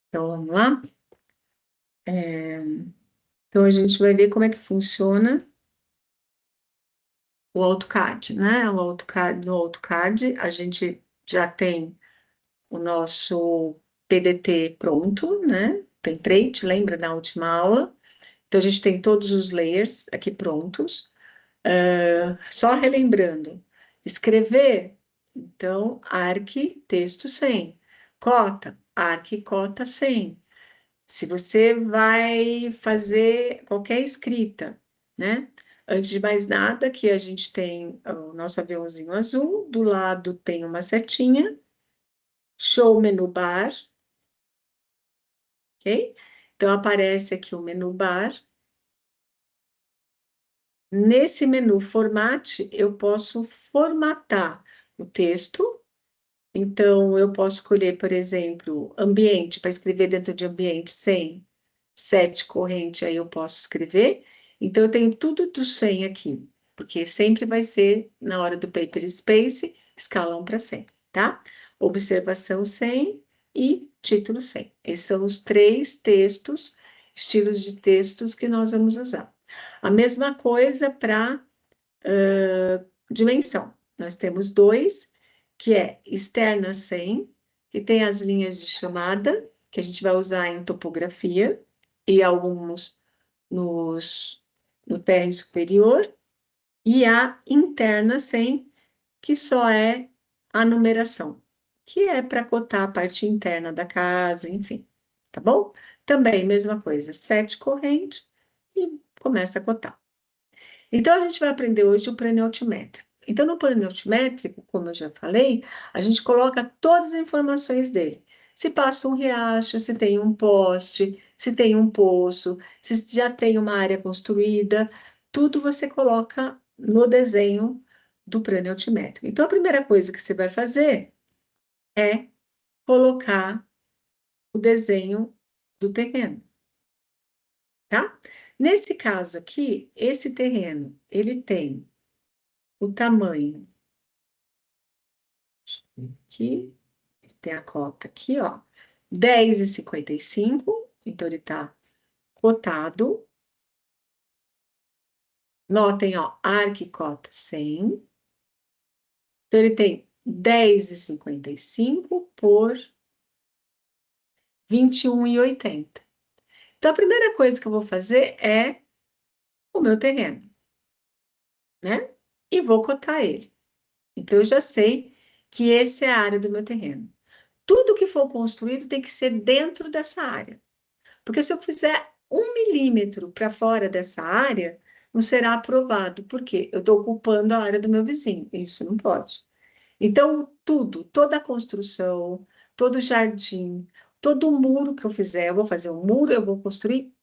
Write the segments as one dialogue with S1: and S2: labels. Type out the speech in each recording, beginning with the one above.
S1: Então, vamos lá? Então, a gente vai ver como é que funciona o AutoCAD, né? O AutoCAD, no AutoCAD, a gente já tem o nosso PDT pronto, né? Template, lembra da última aula? Então, a gente tem todos os layers aqui prontos. Só relembrando, escrever, então, arc, texto sem. Cota, arc, cota sem. Se você vai fazer qualquer escrita, né? Antes de mais nada, aqui a gente tem o nosso aviãozinho azul, do lado tem uma setinha, show menu bar, ok? Então aparece aqui o menu bar. Nesse menu formate, eu posso formatar o texto. Então, eu posso escolher, por exemplo, ambiente, para escrever dentro de ambiente sem set corrente, aí eu posso escrever. Então, eu tenho tudo do 100 aqui, porque sempre vai ser, na hora do paper space, escala 1 para 100, tá? Observação 100 e título 100. Esses são os três textos, estilos de textos que nós vamos usar. A mesma coisa para dimensão. Nós temos dois, que é externa 100, que tem as linhas de chamada, que a gente vai usar em topografia, e alguns no térreo superior, e a interna 100, que só é a numeração, que é para cotar a parte interna da casa, enfim, tá bom? Também, mesma coisa, 7 corrente e começa a cotar. Então, a gente vai aprender hoje o plano altimétrico. Então, no plano altimétrico, como eu já falei, a gente coloca todas as informações dele. Se passa um riacho, se tem um poste, se tem um poço, se já tem uma área construída, tudo você coloca no desenho do plano altimétrico. Então, a primeira coisa que você vai fazer é colocar o desenho do terreno, tá? Nesse caso aqui, esse terreno, ele tem o tamanho aqui, tem a cota aqui, ó, 10,55, então ele tá cotado. Notem, ó, arquicota 100. Então ele tem 10,55 por 21,80. Então a primeira coisa que eu vou fazer é o meu terreno, né? E vou cotar ele. Então eu já sei que essa é a área do meu terreno. Tudo que for construído tem que ser dentro dessa área. Porque se eu fizer 1 milímetro para fora dessa área, não será aprovado. Por quê? Eu estou ocupando a área do meu vizinho. Isso não pode. Então, tudo, toda a construção, todo jardim, todo muro que eu fizer, eu vou fazer um muro, eu vou construir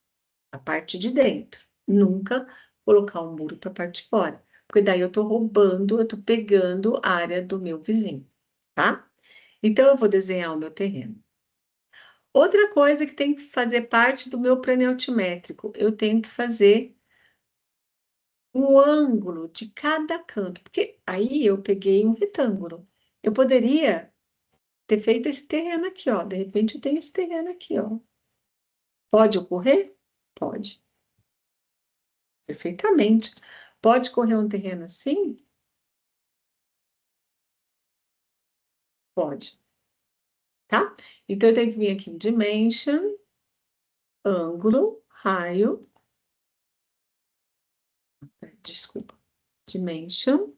S1: a parte de dentro. Nunca colocar um muro para a parte de fora. Porque daí eu estou roubando, eu estou pegando a área do meu vizinho, tá? Então, eu vou desenhar o meu terreno. Outra coisa que tem que fazer parte do meu plano altimétrico, eu tenho que fazer o ângulo de cada canto, porque aí eu peguei um retângulo. Eu poderia ter feito esse terreno aqui, ó. De repente eu tenho esse terreno aqui, ó. Pode ocorrer? Pode, perfeitamente. Pode correr um terreno assim? Pode, tá? Então eu tenho que vir aqui em Dimension, ângulo, raio, desculpa, Dimension,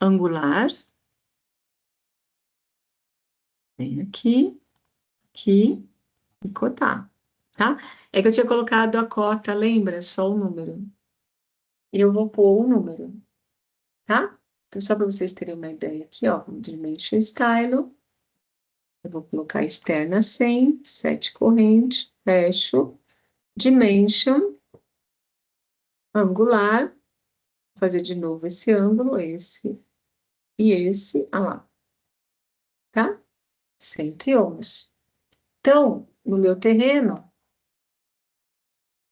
S1: angular, vem aqui, aqui e cotar, tá? É que eu tinha colocado a cota, lembra? Só o número. E eu vou pôr o número, tá? Então, só para vocês terem uma ideia aqui, ó, Dimension Style, eu vou colocar externa 100, 7 corrente, fecho, Dimension, angular, vou fazer de novo esse ângulo, esse e esse, ah lá, tá? 111. Então, no meu terreno,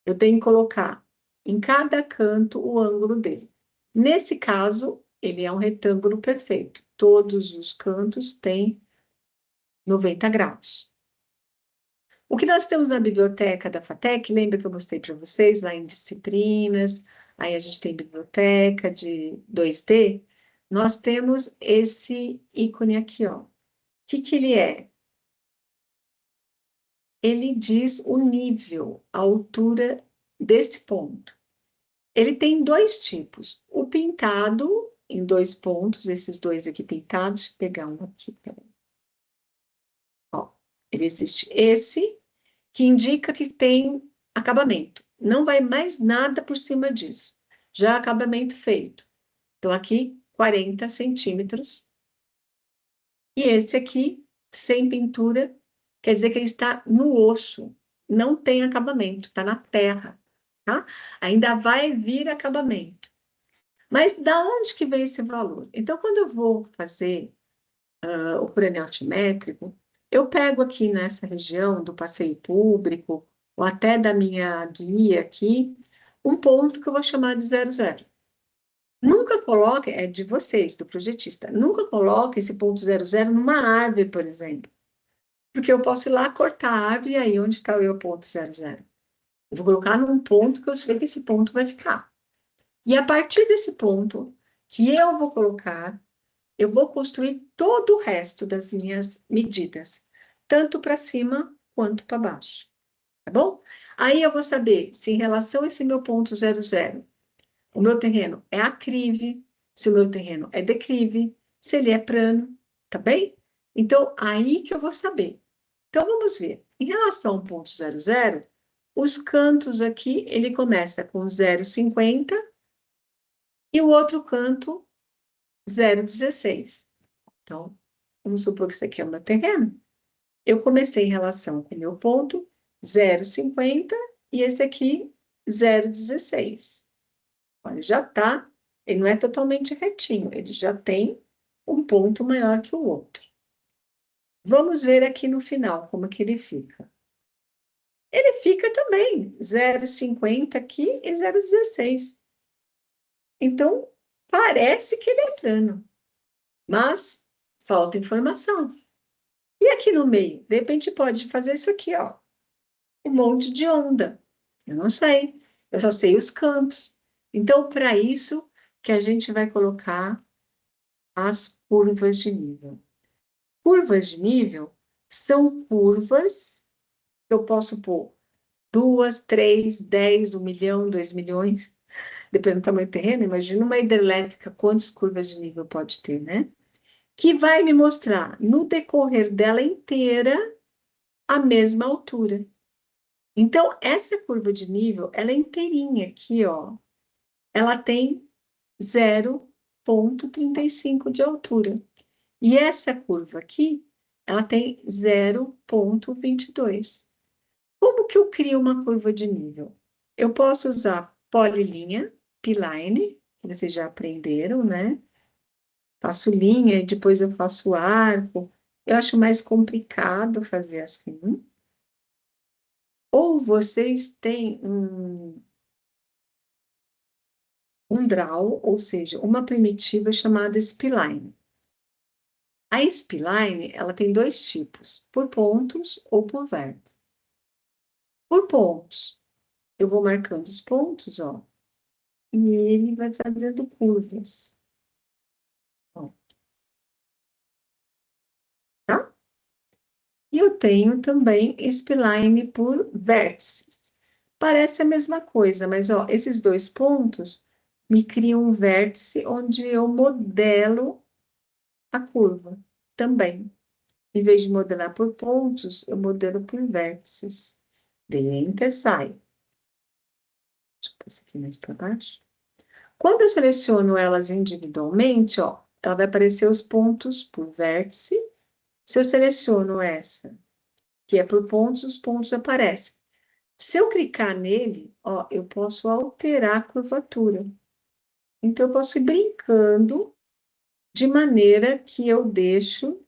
S1: eu tenho que colocar em cada canto o ângulo dele. Nesse caso, ele é um retângulo perfeito. Todos os cantos têm 90 graus. O que nós temos na biblioteca da FATEC, lembra que eu mostrei para vocês lá em disciplinas, aí a gente tem biblioteca de 2D, nós temos esse ícone aqui, ó. O que ele é? Ele diz o nível, a altura desse ponto. Ele tem dois tipos. O pintado, em 2 pontos, esses dois aqui pintados, deixa eu pegar um aqui, peraí. Ó, ele existe esse, que indica que tem acabamento. Não vai mais nada por cima disso. Já acabamento feito. Então, aqui, 40 centímetros. E esse aqui, sem pintura, quer dizer que ele está no osso. Não tem acabamento, está na terra, tá? Ainda vai vir acabamento. Mas da onde que vem esse valor? Então, quando eu vou fazer o crânio altimétrico, eu pego aqui nessa região do passeio público, ou até da minha guia aqui, um ponto que eu vou chamar de 00. Nunca coloque, é de vocês, do projetista, nunca coloque esse ponto 00 numa árvore, por exemplo, porque eu posso ir lá cortar a árvore e aí onde está o meu ponto 00? Eu vou colocar num ponto que eu sei que esse ponto vai ficar. E a partir desse ponto que eu vou colocar, eu vou construir todo o resto das minhas medidas, tanto para cima quanto para baixo, tá bom? Aí eu vou saber se em relação a esse meu ponto 00, o meu terreno é aclive, se o meu terreno é declive, se ele é plano, tá bem? Então, aí que eu vou saber. Então, vamos ver. Em relação ao ponto 00, os cantos aqui, ele começa com 0,50 e o outro canto 0,16. Então, vamos supor que isso aqui é o meu terreno. Eu comecei em relação com o meu ponto 0,50 e esse aqui 0,16. Olha, já está, ele não é totalmente retinho, ele já tem um ponto maior que o outro. Vamos ver aqui no final como que ele fica. Ele fica também 0,50 aqui e 0,16. Então, parece que ele é plano, mas falta informação. E aqui no meio, de repente pode fazer isso aqui, ó, um monte de onda. Eu não sei, eu só sei os cantos. Então, para isso que a gente vai colocar as curvas de nível. Curvas de nível são curvas que eu posso pôr 2, 3, 10, 1 milhão, 2 milhões, dependendo do tamanho do terreno. Imagina uma hidrelétrica, quantas curvas de nível pode ter, né? Que vai me mostrar no decorrer dela inteira a mesma altura. Então, essa curva de nível, ela é inteirinha aqui, ó. Ela tem 0,35 de altura. E essa curva aqui, ela tem 0,22. Como que eu crio uma curva de nível? Eu posso usar polilinha, P-line, que vocês já aprenderam, né? Faço linha e depois eu faço arco. Eu acho mais complicado fazer assim. Ou vocês têm um draw, ou seja, uma primitiva chamada spline. A spline, ela tem dois tipos, por pontos ou por vértices. Por pontos, eu vou marcando os pontos, ó, e ele vai fazendo curvas, ó, tá? E eu tenho também spline por vértices. Parece a mesma coisa, mas, ó, esses dois pontos me criam um vértice onde eu modelo a curva também. Em vez de modelar por pontos, eu modelo por vértices. Dei Enter, sai. Deixa eu pôr isso aqui mais para baixo. Quando eu seleciono elas individualmente, ó, ela vai aparecer os pontos por vértice. Se eu seleciono essa, que é por pontos, os pontos aparecem. Se eu clicar nele, ó, eu posso alterar a curvatura. Então, eu posso ir brincando de maneira que eu deixo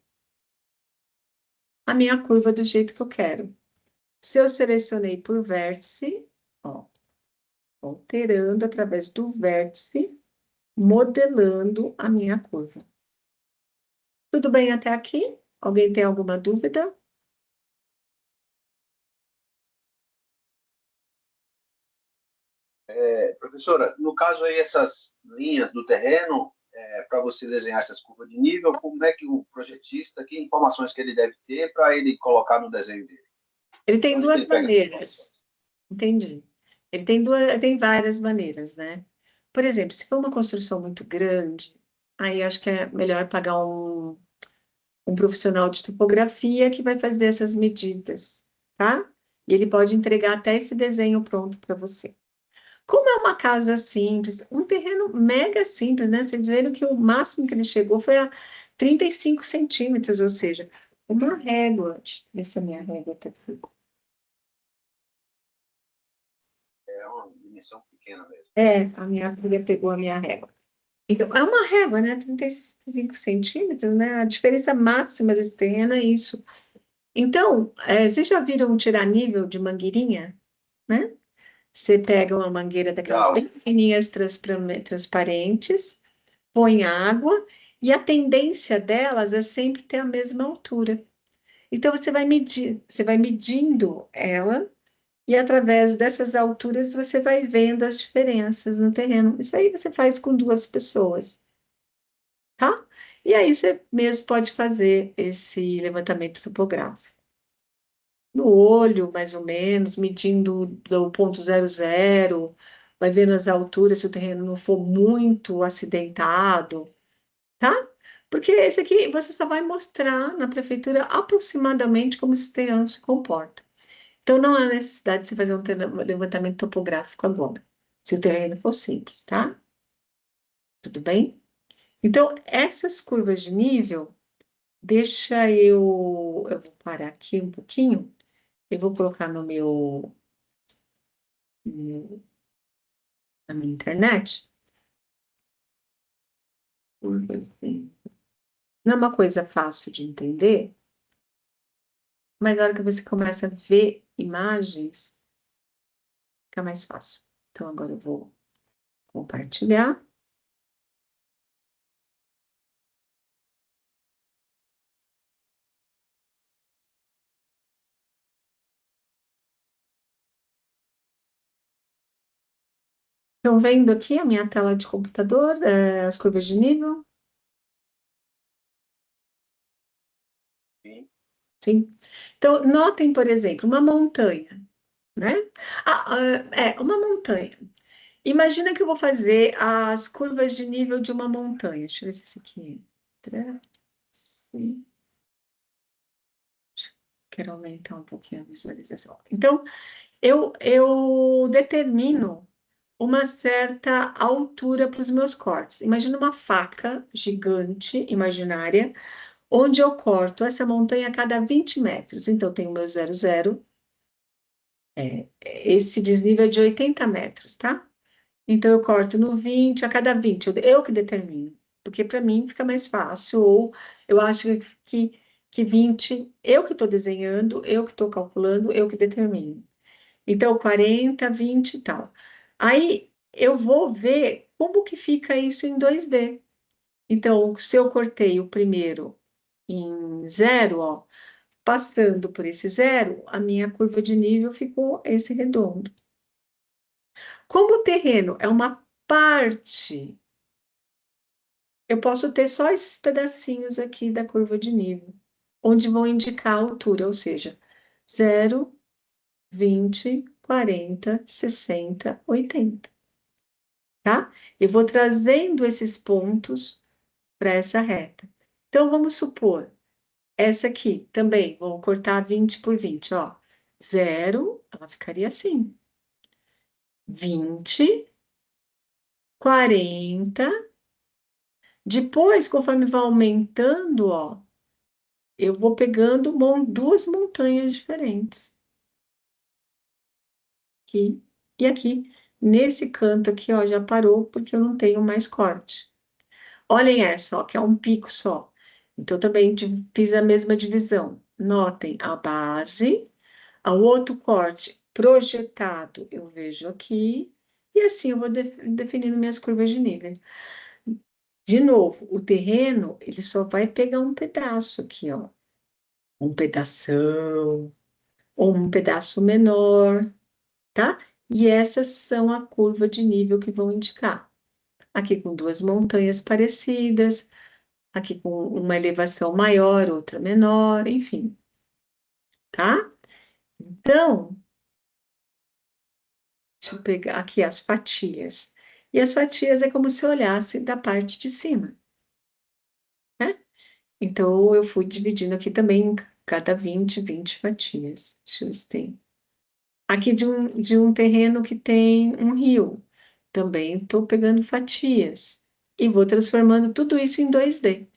S1: a minha curva do jeito que eu quero. Se eu selecionei por vértice, ó, alterando através do vértice, modelando a minha curva. Tudo bem até aqui? Alguém tem alguma dúvida?
S2: Professora, no caso aí, essas linhas do terreno, para você desenhar essas curvas de nível, como é que o projetista, que informações que ele deve ter para ele colocar no desenho dele?
S1: Ele tem
S2: Onde que
S1: duas
S2: ele pega essas
S1: maneiras.
S2: informações?
S1: Entendi. Ele tem tem várias maneiras, né? Por exemplo, se for uma construção muito grande, aí acho que é melhor pagar um profissional de topografia que vai fazer essas medidas, tá? E ele pode entregar até esse desenho pronto para você. Como é uma casa simples, um terreno mega simples, né? Vocês viram que o máximo que ele chegou foi a 35 centímetros, ou seja, uma régua. Deixa eu ver se a minha régua está aqui.
S2: É uma dimensão pequena mesmo.
S1: É, a minha filha pegou a minha régua. Então, é uma régua, né? 35 centímetros, né? A diferença máxima desse terreno é isso. Então, vocês já viram tirar nível de mangueirinha, né? Você pega uma mangueira daquelas
S2: Já,
S1: bem fininhas, transparentes, põe água, e a tendência delas é sempre ter a mesma altura. Então, você vai medir, você vai medindo ela, e através dessas alturas você vai vendo as diferenças no terreno. Isso aí você faz com duas pessoas, tá? E aí você mesmo pode fazer esse levantamento topográfico. No olho, mais ou menos, medindo do ponto 00, vai vendo as alturas, se o terreno não for muito acidentado, tá? Porque esse aqui você só vai mostrar na prefeitura aproximadamente como esse terreno se comporta. Então não há necessidade de você fazer um levantamento topográfico agora, se o terreno for simples, tá? Tudo bem? Então, essas curvas de nível, eu vou parar aqui um pouquinho, eu vou colocar no- na minha internet. Curvas de- Não é uma coisa fácil de entender, mas na hora que você começa a ver imagens, fica mais fácil. Então, agora eu vou compartilhar. Estão vendo aqui a minha tela de computador, as curvas de nível?
S2: sim.
S1: Sim. Então, notem, por exemplo, uma montanha, né? Uma montanha. Imagina que eu vou fazer as curvas de nível de uma montanha. Deixa eu ver se isso aqui entra. Sim. Quero aumentar um pouquinho a visualização. Então, eu determino uma certa altura para os meus cortes. Imagina uma faca gigante, imaginária, onde eu corto essa montanha a cada 20 metros. Então, tem o meu 00, esse desnível é de 80 metros, tá? Então, eu corto no 20, a cada 20, eu que determino, porque para mim fica mais fácil, ou eu acho que, que 20, eu que estou desenhando, eu que estou calculando, eu que determino. Então, 40, 20 e tal. Aí, eu vou ver como que fica isso em 2D. Então, se eu cortei o primeiro em 0, ó, passando por esse 0, a minha curva de nível ficou esse redondo. Como o terreno é uma parte, eu posso ter só esses pedacinhos aqui da curva de nível, onde vão indicar a altura, ou seja, 0, 20, 40, 60, 80, tá? Eu vou trazendo esses pontos para essa reta. Então, vamos supor, essa aqui também, vou cortar 20 por 20, ó. 0, ela ficaria assim. 20, 40. Depois, conforme vai aumentando, ó, eu vou pegando duas montanhas diferentes. Aqui e aqui. Nesse canto aqui, ó, já parou porque eu não tenho mais corte. Olhem essa, ó, que é um pico só. Então, também fiz a mesma divisão. Notem a base, o outro corte projetado, eu vejo aqui. E assim eu vou definindo minhas curvas de nível. De novo, o terreno, ele só vai pegar um pedaço aqui, ó. um pedação, ou um pedaço menor, tá? E essas são a curva de nível que vão indicar. Aqui com duas montanhas parecidas, aqui com uma elevação maior, outra menor, enfim, tá? Então, deixa eu pegar aqui as fatias. E as fatias é como se eu olhasse da parte de cima, né? Então, eu fui dividindo aqui também em cada 20 fatias. Deixa eu ver se tem. Aqui de um terreno que tem um rio. Também estou pegando fatias e vou transformando tudo isso em 2D.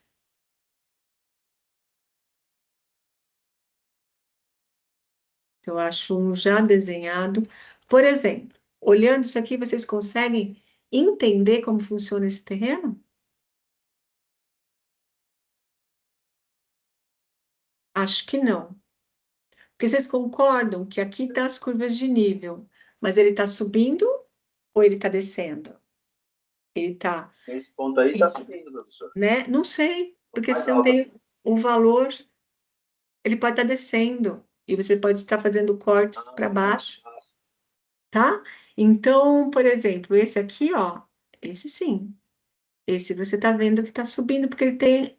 S1: Eu acho um já desenhado. Por exemplo, olhando isso aqui, vocês conseguem entender como funciona esse terreno? Acho que não. Porque vocês concordam que aqui está as curvas de nível, mas ele está subindo ou ele está descendo? Ele está,
S2: Esse ponto aí está subindo, professor.
S1: né? Não sei,
S2: Ponto
S1: porque
S2: mais
S1: você não
S2: alto.
S1: tem o valor, ele pode estar descendo e você pode estar fazendo cortes para baixo.
S2: Ah,
S1: Tá? Então, por exemplo, esse aqui, ó, esse sim. Esse você tá vendo que tá subindo porque ele tem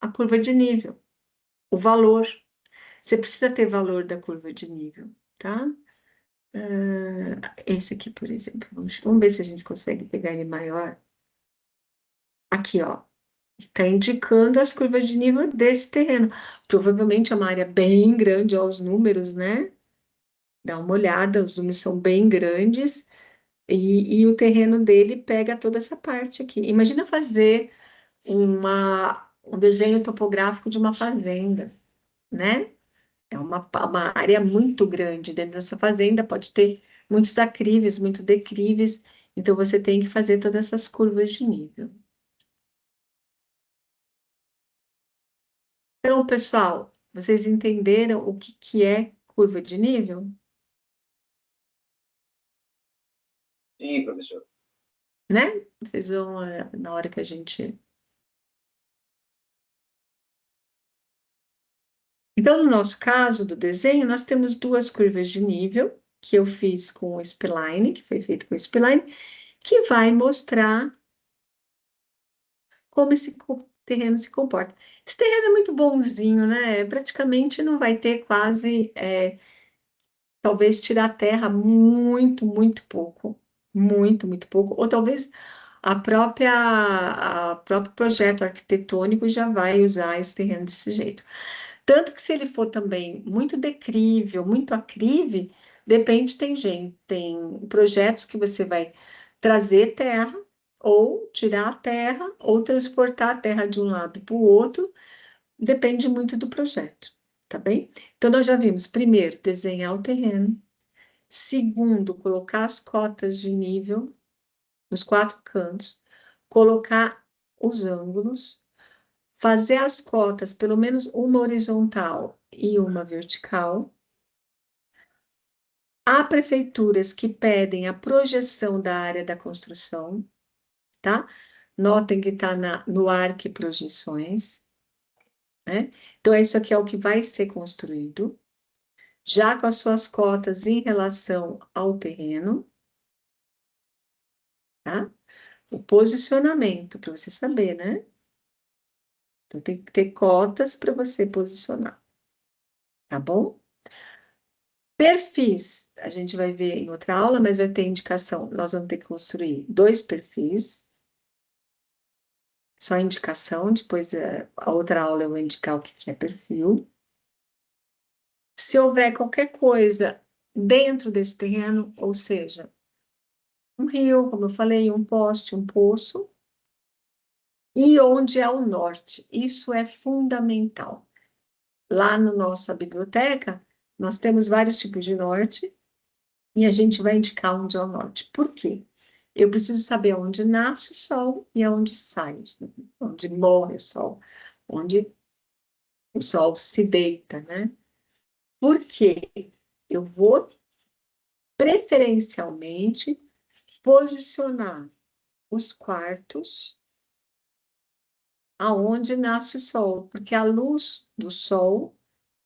S1: a curva de nível, o valor. Você precisa ter valor da curva de nível, tá? Esse aqui, por exemplo, vamos ver se a gente consegue pegar ele maior. Aqui, ó, está indicando as curvas de nível desse terreno. Provavelmente é uma área bem grande, ó, os números, né? Dá uma olhada, os números são bem grandes. E o terreno dele pega toda essa parte aqui. Imagina fazer um desenho topográfico de uma fazenda, né? É uma área muito grande dentro dessa fazenda, pode ter muitos aclives, muitos declives, então você tem que fazer todas essas curvas de nível. Então, pessoal, vocês entenderam o que é curva de nível,
S2: sim, professor.
S1: né? Vocês vão, na hora que a gente. Então, no nosso caso do desenho, nós temos duas curvas de nível, que eu fiz com o Spline, que foi feito com o Spline, que vai mostrar como esse terreno se comporta. Esse terreno é muito bonzinho, né? Praticamente não vai ter quase, talvez tirar terra muito pouco, muito pouco, ou talvez a próprio projeto arquitetônico já vai usar esse terreno desse jeito. Tanto que se ele for também muito decrível, muito aclive, depende, tem gente, tem projetos que você vai trazer terra, ou tirar a terra, ou transportar a terra de um lado para o outro, depende muito do projeto, tá bem? Então, nós já vimos, primeiro, desenhar o terreno, segundo, colocar as cotas de nível nos quatro cantos, colocar os ângulos, fazer as cotas, pelo menos uma horizontal e uma vertical. Há prefeituras que pedem a projeção da área da construção, tá? Notem que está no Arque Projeções, né? Então, isso aqui é o que vai ser construído, já com as suas cotas em relação ao terreno, tá? O posicionamento, para você saber, né? Então, tem que ter cotas para você posicionar, tá bom? Perfis, a gente vai ver em outra aula, mas vai ter indicação. Nós vamos ter que construir dois perfis, só indicação, depois a outra aula eu vou indicar o que é perfil. Se houver qualquer coisa dentro desse terreno, ou seja, um rio, como eu falei, um poste, um poço, e onde é o norte, isso é fundamental. Lá na nossa biblioteca, nós temos vários tipos de norte, e a gente vai indicar onde é o norte. Por quê? Eu preciso saber onde nasce o sol e aonde sai, onde morre o sol, onde o sol se deita, né? Por quê? Eu vou preferencialmente posicionar os quartos aonde nasce o sol, porque a luz do sol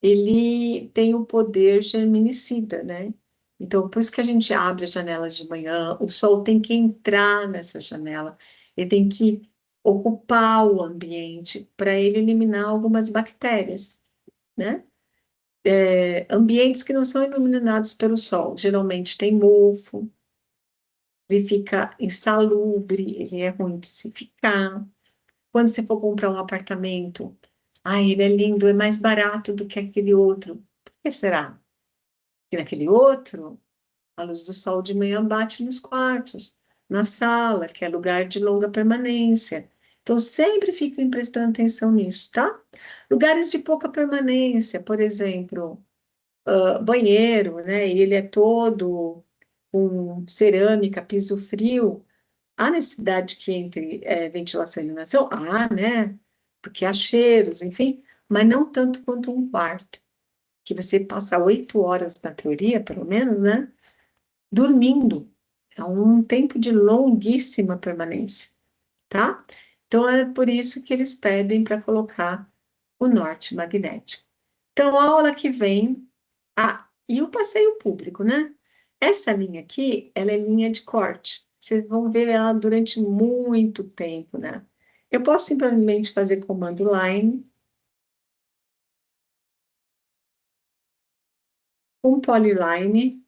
S1: ele tem o poder germinicida, né? Então, por isso que a gente abre a janela de manhã, o sol tem que entrar nessa janela, ele tem que ocupar o ambiente para ele eliminar algumas bactérias, né? Ambientes que não são iluminados pelo sol, geralmente tem mofo, ele fica insalubre, ele é ruim de se ficar. Quando você for comprar um apartamento, ele é lindo, é mais barato do que aquele outro. Por que será? Porque naquele outro, a luz do sol de manhã bate nos quartos, na sala, que é lugar de longa permanência. Então, sempre fiquem prestando atenção nisso, tá? Lugares de pouca permanência, por exemplo, banheiro, né? E ele é todo com cerâmica, piso frio. Há necessidade que entre ventilação e iluminação? Há, né? Porque há cheiros, enfim, mas não tanto quanto um quarto, que você passa 8 horas, na teoria, pelo menos, né? Dormindo. É um tempo de longuíssima permanência, tá? Então, é por isso que eles pedem para colocar o norte magnético. Então, a aula que vem. E o passeio público, né? Essa linha aqui, ela é linha de corte. Vocês vão ver ela durante muito tempo, né? Eu posso simplesmente fazer comando line, um polyline,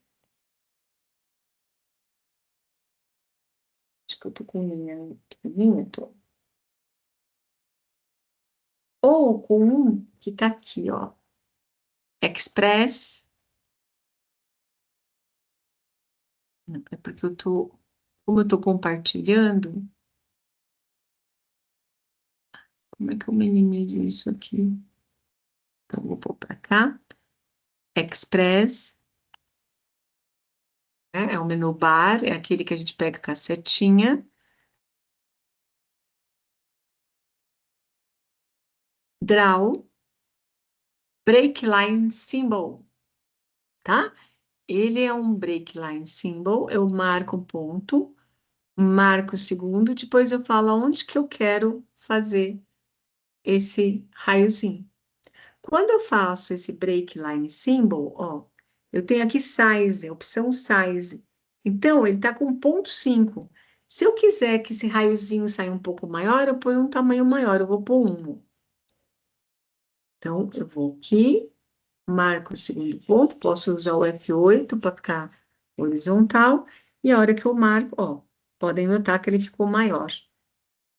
S1: acho que eu tô com linha, tô. Ou com um que tá aqui, ó, Express. É porque como eu tô compartilhando, como é que eu minimizo isso aqui? Então, vou pôr para cá, Express. Né? É o menu bar, é aquele que a gente pega com a setinha. Draw, break line symbol, tá? Ele é um break line symbol, eu marco um ponto, marco o segundo, depois eu falo aonde que eu quero fazer esse raiozinho. Quando eu faço esse break line symbol, ó, eu tenho aqui size, opção size. Então, ele está com 0,5. Se eu quiser que esse raiozinho saia um pouco maior, eu ponho um tamanho maior, eu vou pôr 1. Então, eu vou aqui, marco o segundo ponto, posso usar o F8 para ficar horizontal, e a hora que eu marco, ó, podem notar que ele ficou maior,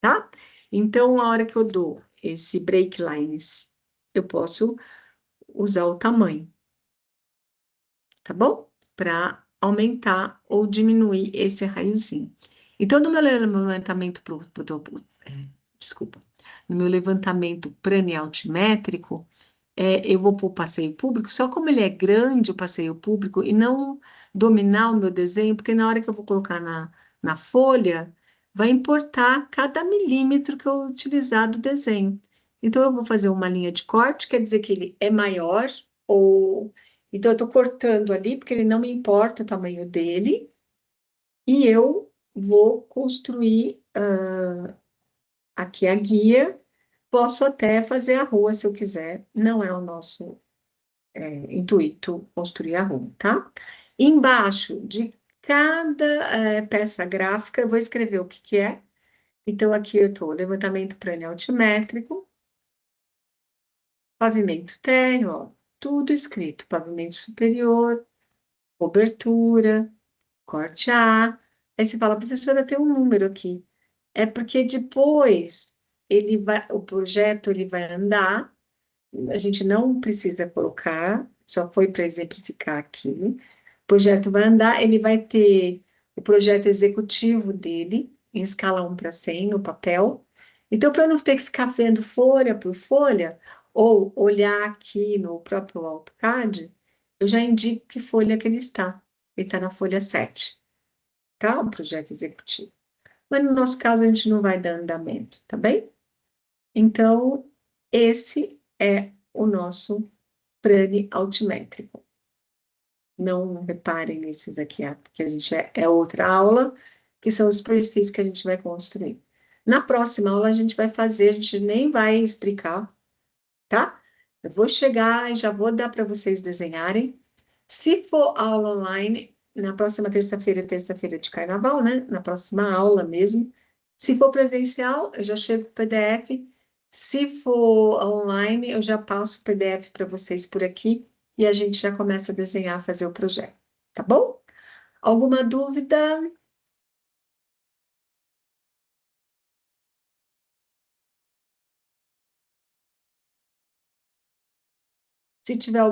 S1: tá? Então, a hora que eu dou esse break lines, eu posso usar o tamanho, tá bom? Para aumentar ou diminuir esse raiozinho. Então, no meu levantamento desculpa, no meu levantamento prane-altimétrico, eu vou para o passeio público, só como ele é grande, o passeio público, e não dominar o meu desenho, porque na hora que eu vou colocar na folha, vai importar cada milímetro que eu utilizar do desenho. Então, eu vou fazer uma linha de corte, quer dizer que ele é maior, ou... Então, eu estou cortando ali, porque ele não me importa o tamanho dele, e eu vou construir aqui a guia. Posso até fazer a rua se eu quiser, não é o nosso intuito construir a rua, tá? Embaixo de cada peça gráfica, eu vou escrever o que que é. Então, aqui eu estou, levantamento plano altimétrico, pavimento térreo, ó, tudo escrito, pavimento superior, cobertura, corte A. Aí você fala, professora, tem um número aqui. É porque depois o projeto ele vai andar, a gente não precisa colocar, só foi para exemplificar aqui. O projeto vai andar, ele vai ter o projeto executivo dele, em escala 1/100 no papel. Então, para eu não ter que ficar vendo folha por folha, ou olhar aqui no próprio AutoCAD, eu já indico que folha que ele está. Ele está na folha 7, tá? O projeto executivo. Mas no nosso caso, a gente não vai dar andamento, tá bem? Então, esse é o nosso plane altimétrico. Não reparem nesses aqui, que a gente é outra aula, que são os perfis que a gente vai construir. Na próxima aula a gente vai fazer, a gente nem vai explicar, tá? Eu vou chegar e já vou dar para vocês desenharem. Se for aula online, na próxima terça-feira de carnaval, né? Na próxima aula mesmo. Se for presencial, eu já chego com o PDF. Se for online, eu já passo o PDF para vocês por aqui e a gente já começa a desenhar, fazer o projeto. Tá bom? Alguma dúvida? Se tiver